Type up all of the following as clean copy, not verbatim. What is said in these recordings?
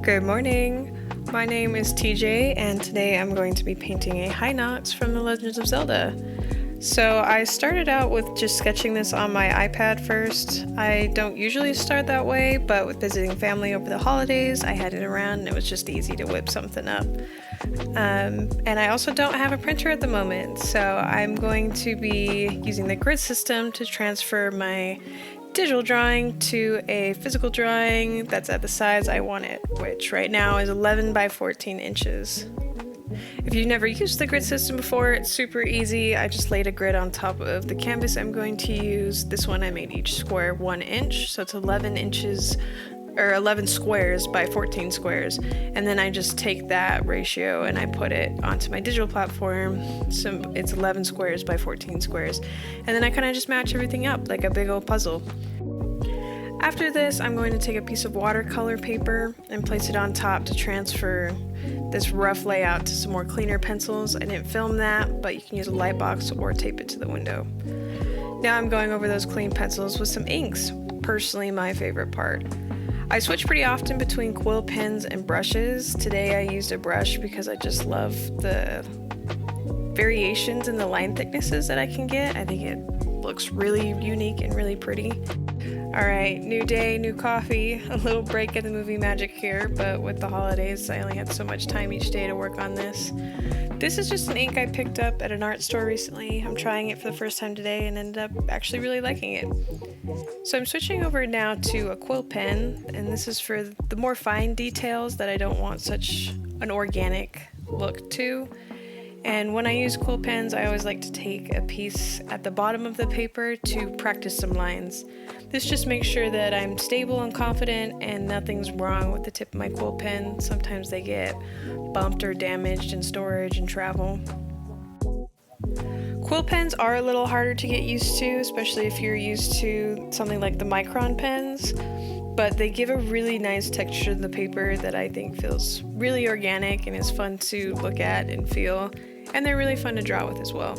Good morning. My name is TJ, and today I'm going to be painting a Hinox from the Legends of Zelda. So I started out with just sketching this on my iPad first. I don't usually start that way, but with visiting family over the holidays, I had it around and it was just easy to whip something up. And I also don't have a printer at the moment, so I'm going to be using the grid system to transfer my digital drawing to a physical drawing that's at the size I want it, which right now is 11 by 14 inches. If you've never used the grid system before, it's super easy. I just laid a grid on top of the canvas I'm going to use. This one I made each square 1 inch, so it's 11 inches or 11 squares by 14 squares, and then I just take that ratio and I put it onto my digital platform, so it's 11 squares by 14 squares, and then I kind of just match everything up like a big old puzzle. After this, I'm going to take a piece of watercolor paper and place it on top to transfer this rough layout to some more cleaner pencils. I didn't film that, but you can use a light box or tape it to the window. Now I'm going over those clean pencils with some inks, personally my favorite part. I switch pretty often between quill pens and brushes. Today I used a brush because I just love the variations in the line thicknesses that I can get. I think it looks really unique and really pretty. Alright, new day, new coffee, a little break in the movie magic here, but with the holidays I only had so much time each day to work on this. This is just an ink I picked up at an art store recently. I'm trying it for the first time today and ended up actually really liking it. So I'm switching over now to a quill pen, and this is for the more fine details that I don't want such an organic look to. And when I use quill pens, I always like to take a piece at the bottom of the paper to practice some lines. This just makes sure that I'm stable and confident and nothing's wrong with the tip of my quill pen. Sometimes they get bumped or damaged in storage and travel. Quill pens are a little harder to get used to, especially if you're used to something like the micron pens, but they give a really nice texture to the paper that I think feels really organic and is fun to look at and feel, and they're really fun to draw with as well.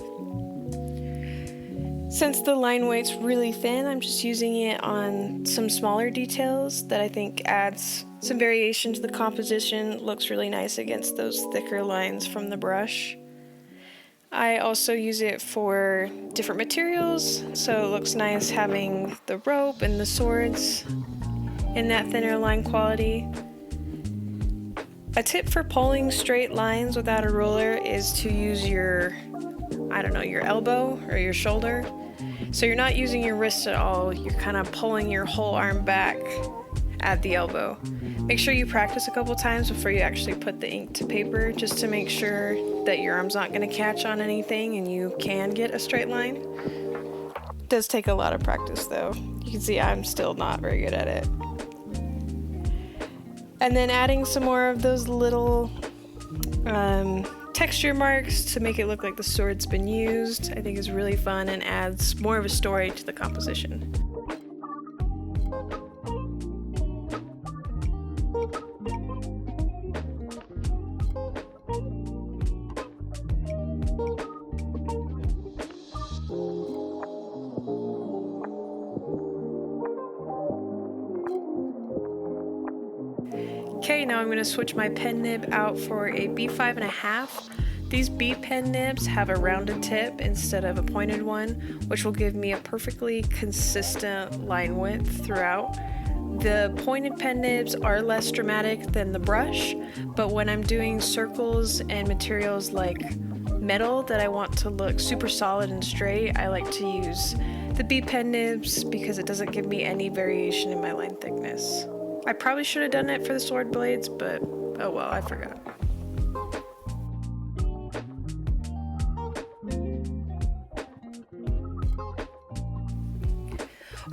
Since the line weight's really thin, I'm just using it on some smaller details that I think adds some variation to the composition. It looks really nice against those thicker lines from the brush. I also use it for different materials, so it looks nice having the rope and the swords in that thinner line quality. A tip for pulling straight lines without a ruler is to use your elbow or your shoulder. So you're not using your wrist at all, you're kind of pulling your whole arm back at the elbow. Make sure you practice a couple times before you actually put the ink to paper, just to make sure that your arm's not going to catch on anything and you can get a straight line. It does take a lot of practice though. You can see I'm still not very good at it. And then adding some more of those little texture marks to make it look like the sword's been used, I think is really fun and adds more of a story to the composition. Okay, now I'm going to switch my pen nib out for a B5.5. These B pen nibs have a rounded tip instead of a pointed one, which will give me a perfectly consistent line width throughout. The pointed pen nibs are less dramatic than the brush, but when I'm doing circles and materials like metal that I want to look super solid and straight, I like to use the B pen nibs because it doesn't give me any variation in my line thickness. I probably should have done it for the sword blades, but oh well, I forgot.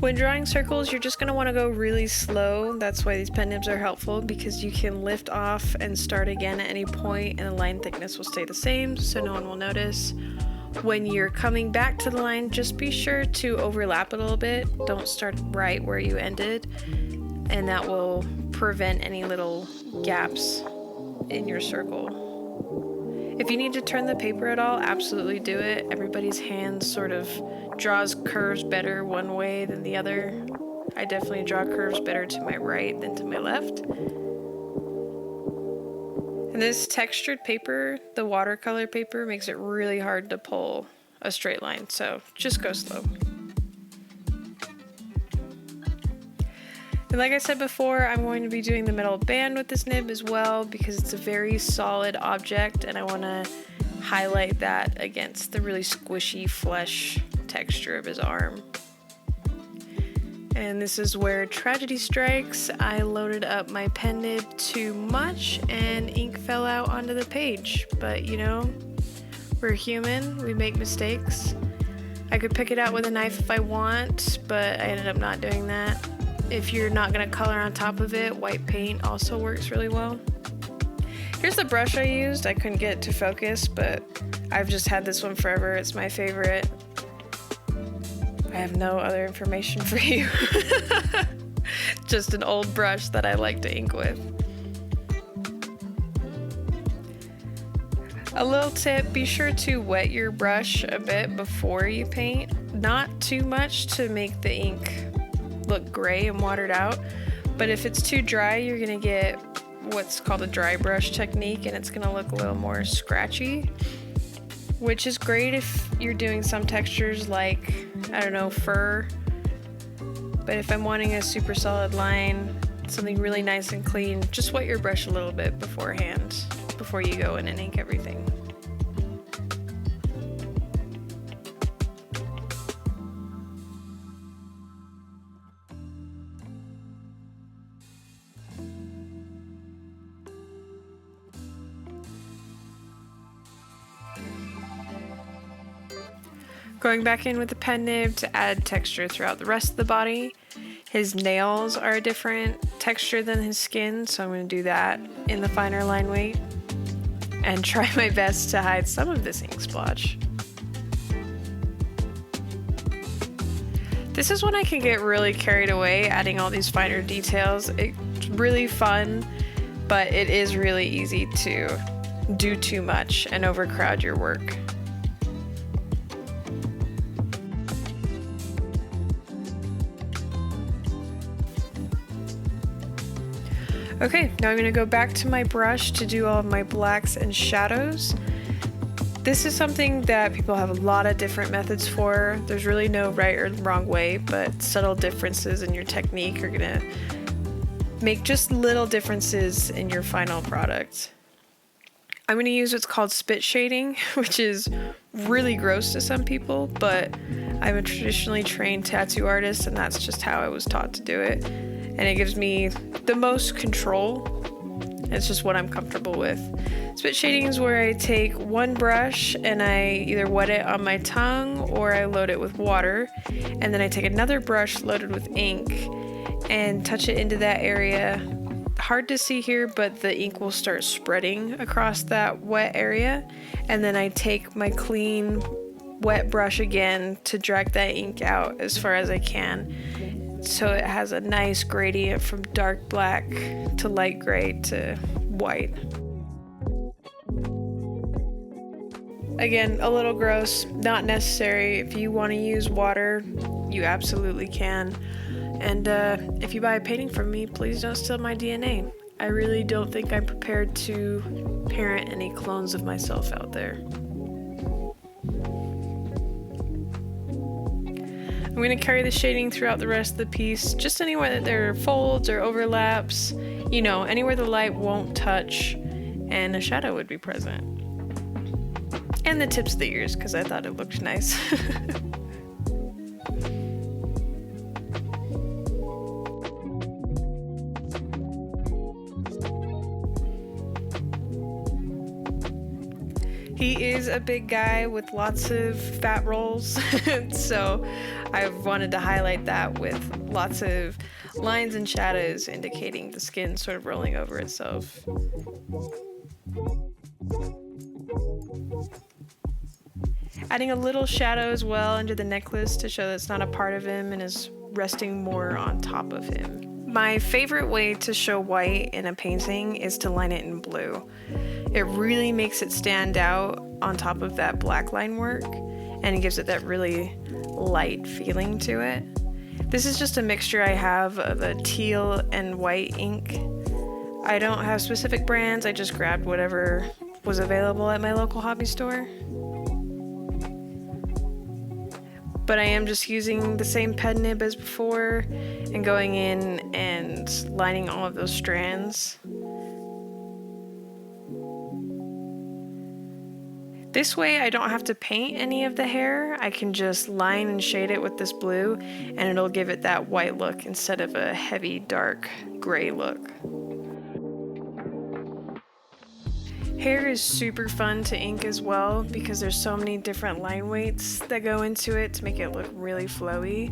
When drawing circles, you're just going to want to go really slow. That's why these pen nibs are helpful, because you can lift off and start again at any point and the line thickness will stay the same, so no one will notice. When you're coming back to the line, just be sure to overlap it a little bit. Don't start right where you ended, and that will prevent any little gaps in your circle. If you need to turn the paper at all, absolutely do it. Everybody's hand sort of draws curves better one way than the other. I definitely draw curves better to my right than to my left. This textured paper, the watercolor paper, makes it really hard to pull a straight line, so just go slow. And like I said before, I'm going to be doing the middle band with this nib as well because it's a very solid object and I want to highlight that against the really squishy flesh texture of his arm. And this is where tragedy strikes. I loaded up my pen nib too much and ink fell out onto the page. But you know, we're human, we make mistakes. I could pick it out with a knife if I want, but I ended up not doing that. If you're not gonna color on top of it, white paint also works really well. Here's the brush I used. I couldn't get it to focus, but I've just had this one forever. It's my favorite. I have no other information for you. Just an old brush that I like to ink with. A little tip, be sure to wet your brush a bit before you paint. Not too much to make the ink look gray and watered out, but if it's too dry, you're gonna get what's called a dry brush technique and it's gonna look a little more scratchy, which is great if you're doing some textures like, I don't know, fur. But if I'm wanting a super solid line, something really nice and clean, just wet your brush a little bit beforehand, before you go in and ink everything. Going back in with the pen nib to add texture throughout the rest of the body. His nails are a different texture than his skin, so I'm going to do that in the finer line weight and try my best to hide some of this ink splotch. This is when I can get really carried away adding all these finer details. It's really fun, but it is really easy to do too much and overcrowd your work. Okay, now I'm going to go back to my brush to do all of my blacks and shadows. This is something that people have a lot of different methods for. There's really no right or wrong way, but subtle differences in your technique are going to make just little differences in your final product. I'm going to use what's called spit shading, which is really gross to some people, but I'm a traditionally trained tattoo artist and that's just how I was taught to do it. And it gives me the most control. It's just what I'm comfortable with. Spit shading is where I take one brush and I either wet it on my tongue or I load it with water. And then I take another brush loaded with ink and touch it into that area. Hard to see here, but the ink will start spreading across that wet area. And then I take my clean wet brush again to drag that ink out as far as I can. So it has a nice gradient from dark black to light gray to white. Again, a little gross, not necessary. If you want to use water, you absolutely can. And if you buy a painting from me, please don't steal my DNA. I really don't think I'm prepared to parent any clones of myself out there. I'm going to carry the shading throughout the rest of the piece, just anywhere that there are folds or overlaps, you know, anywhere the light won't touch and a shadow would be present. And the tips of the ears, because I thought it looked nice. He is a big guy with lots of fat rolls, so I've wanted to highlight that with lots of lines and shadows indicating the skin sort of rolling over itself. Adding a little shadow as well under the necklace to show that it's not a part of him and is resting more on top of him. My favorite way to show white in a painting is to line it in blue. It really makes it stand out on top of that black line work, and it gives it that really light feeling to it. This is just a mixture I have of a teal and white ink. I don't have specific brands, I just grabbed whatever was available at my local hobby store. But I am just using the same pen nib as before and going in and lining all of those strands. This way I don't have to paint any of the hair. I can just line and shade it with this blue and it'll give it that white look instead of a heavy dark gray look. Hair is super fun to ink as well because there's so many different line weights that go into it to make it look really flowy.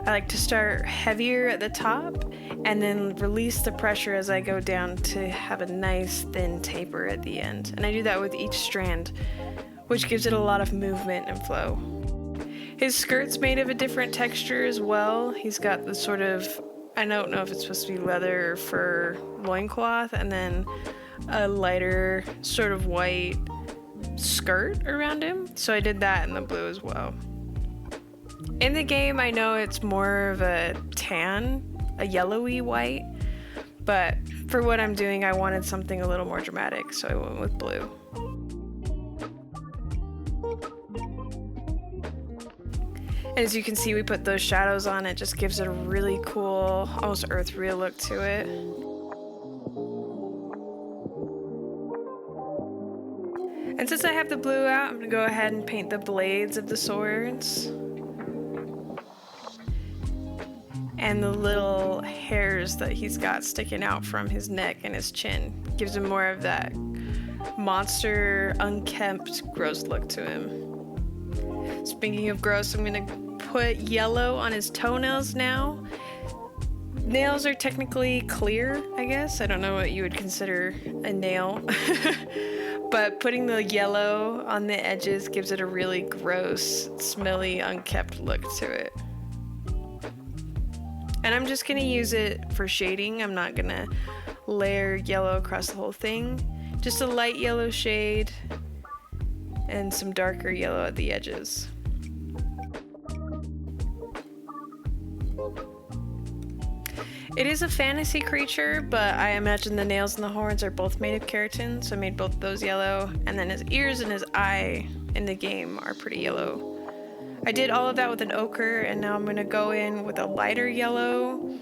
I like to start heavier at the top and then release the pressure as I go down to have a nice thin taper at the end. And I do that with each strand, which gives it a lot of movement and flow. His skirt's made of a different texture as well. He's got the sort of, I don't know if it's supposed to be leather or fur loincloth, and then a lighter sort of white skirt around him. So I did that in the blue as well. In the game, I know it's more of a tan, a yellowy white, but for what I'm doing, I wanted something a little more dramatic, so I went with blue. As you can see, we put those shadows on. It just gives it a really cool, almost earth-real look to it. And since I have the blue out, I'm gonna go ahead and paint the blades of the swords. And the little hairs that he's got sticking out from his neck and his chin. Gives him more of that monster, unkempt, gross look to him. Speaking of gross, I'm gonna put yellow on his toenails now. Nails are technically clear, I guess. I don't know what you would consider a nail. But putting the yellow on the edges gives it a really gross, smelly, unkempt look to it. And I'm just gonna use it for shading. I'm not gonna layer yellow across the whole thing. Just a light yellow shade and some darker yellow at the edges. It is a fantasy creature, but I imagine the nails and the horns are both made of keratin, so I made both of those yellow. And then his ears and his eye in the game are pretty yellow. I did all of that with an ochre, and now I'm gonna go in with a lighter yellow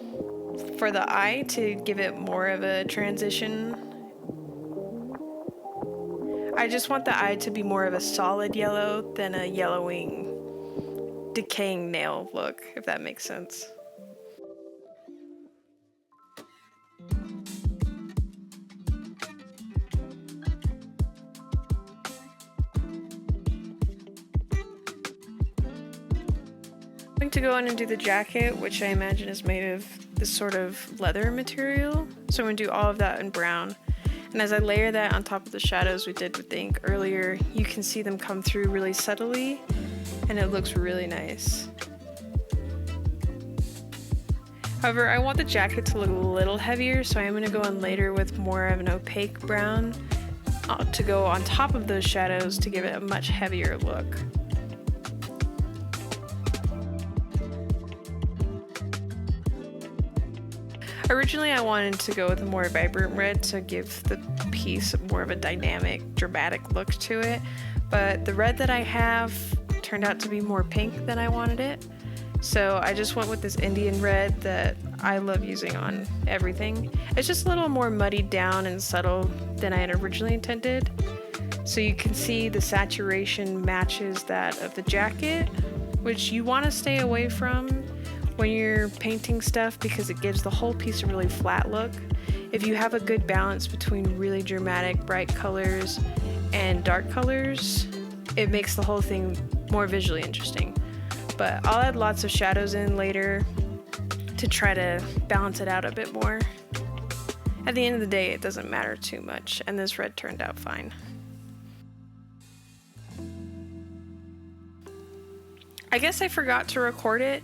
for the eye to give it more of a transition. I just want the eye to be more of a solid yellow than a yellowing, decaying nail look, if that makes sense. I'm going to go in and do the jacket, which I imagine is made of this sort of leather material. So I'm going to do all of that in brown. And as I layer that on top of the shadows we did with the ink earlier, you can see them come through really subtly, and it looks really nice. However, I want the jacket to look a little heavier, so I'm going to go in later with more of an opaque brown to go on top of those shadows to give it a much heavier look. Originally, I wanted to go with a more vibrant red to give the piece more of a dynamic, dramatic look to it, but the red that I have turned out to be more pink than I wanted it. So I just went with this Indian red that I love using on everything. It's just a little more muddied down and subtle than I had originally intended. So you can see the saturation matches that of the jacket, which you want to stay away from when you're painting stuff because it gives the whole piece a really flat look. If you have a good balance between really dramatic bright colors and dark colors, it makes the whole thing more visually interesting. But I'll add lots of shadows in later to try to balance it out a bit more. At the end of the day, it doesn't matter too much, and this red turned out fine. I guess I forgot to record it,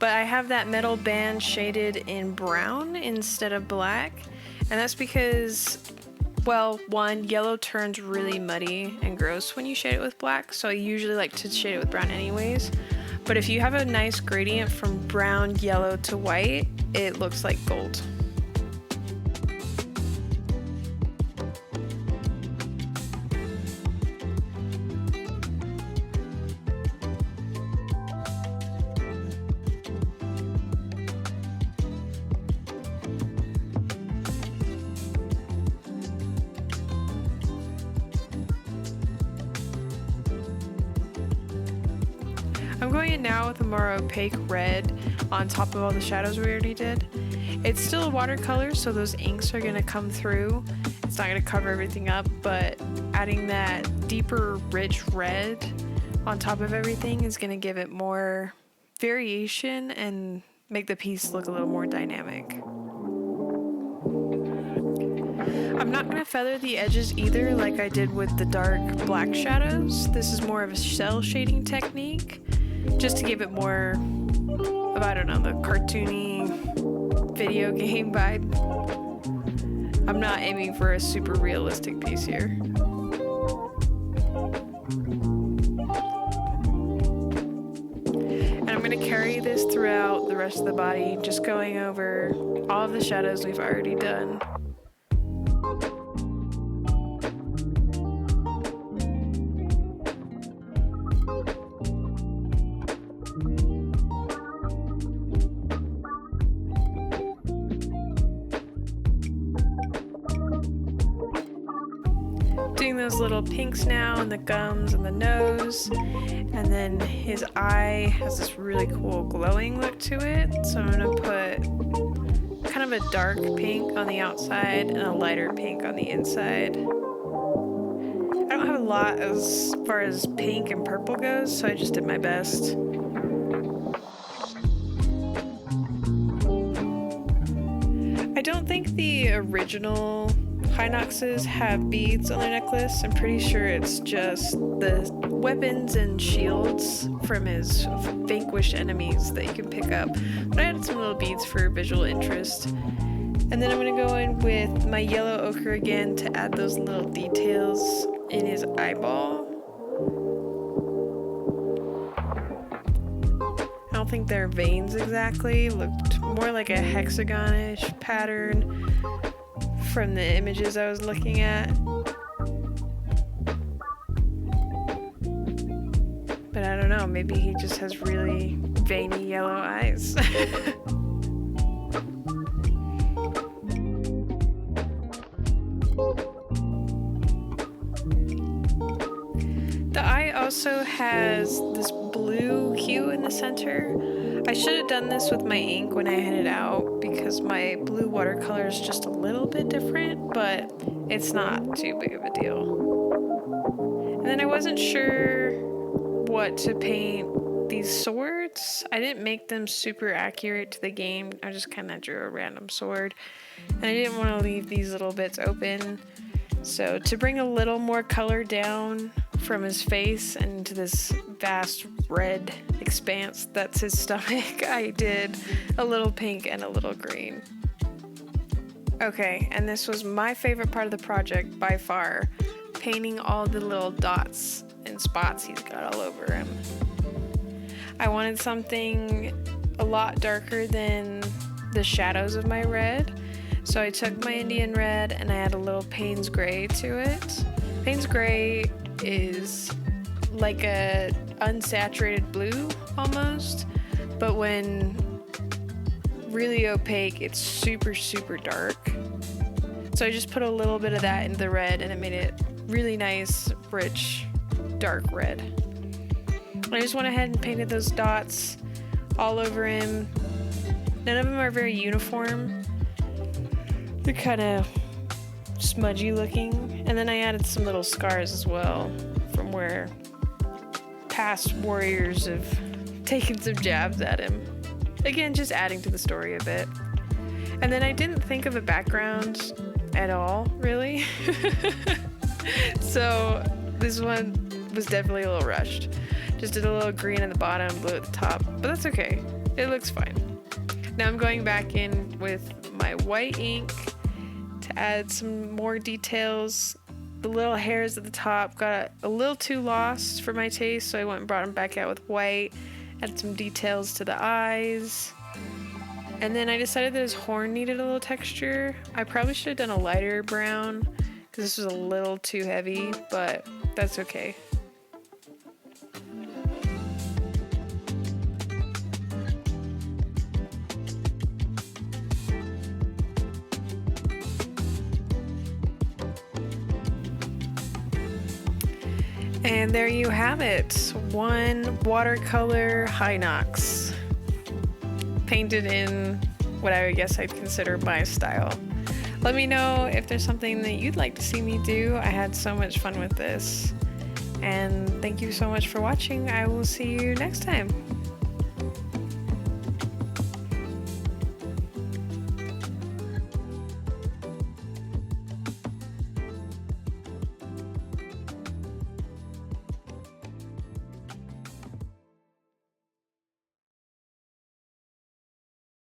but I have that metal band shaded in brown instead of black, and that's because, well, one, yellow turns really muddy and gross when you shade it with black, so I usually like to shade it with brown anyways. But if you have a nice gradient from brown, yellow to white, it looks like gold. going in now with a more opaque red on top of all the shadows we already did. It's still a watercolor, so those inks are going to come through. It's not going to cover everything up, but adding that deeper, rich red on top of everything is going to give it more variation and make the piece look a little more dynamic. I'm not going to feather the edges either like I did with the dark black shadows. This is more of a cell shading technique, just to give it more of, I don't know, the cartoony video game vibe. I'm not aiming for a super realistic piece here. And I'm going to carry this throughout the rest of the body, just going over all of the shadows we've already done. Doing those little pinks now and the gums and the nose, and then his eye has this really cool glowing look to it, so I'm going to put kind of a dark pink on the outside and a lighter pink on the inside. I don't have a lot as far as pink and purple goes, so I just did my best. I don't think the original Hinoxes have beads on their necklace. I'm pretty sure it's just the weapons and shields from his vanquished enemies that you can pick up. But I added some little beads for visual interest. And then I'm going to go in with my yellow ochre again to add those little details in his eyeball. I don't think they're veins exactly. Looked more like a hexagon-ish pattern from the images I was looking at. But I don't know, maybe he just has really veiny yellow eyes. The eye also has this blue hue in the center. I should have done this with my ink when I had it out because my blue watercolor is just a little bit different, but it's not too big of a deal. And then I wasn't sure what to paint these swords. I didn't make them super accurate to the game. I just kind of drew a random sword. And I didn't want to leave these little bits open. So to bring a little more color down from his face and into this vast red expanse that's his stomach, I did a little pink and a little green. Okay, and this was my favorite part of the project by far, painting all the little dots and spots he's got all over him. I wanted something a lot darker than the shadows of my red, so I took my Indian red and I added a little Payne's gray to it. Payne's gray is like a unsaturated blue almost, but when really opaque, it's super, super dark. So I just put a little bit of that into the red and it made it really nice, rich, dark red. I just went ahead and painted those dots all over him. None of them are very uniform. They're kind of smudgy looking. And then I added some little scars as well from where past warriors have taken some jabs at him. Again, just adding to the story a bit. And then I didn't think of a background at all, really. So this one was definitely a little rushed. Just did a little green at the bottom, blue at the top, but that's okay. It looks fine. Now I'm going back in with my white ink to add some more details. The little hairs at the top got a little too lost for my taste, so I went and brought them back out with white. Added some details to the eyes. And then I decided that his horn needed a little texture. I probably should have done a lighter brown because this was a little too heavy, but that's okay. And there you have it, one watercolor Hinox, painted in what I guess I'd consider my style. Let me know if there's something that you'd like to see me do. I had so much fun with this. And thank you so much for watching. I will see you next time.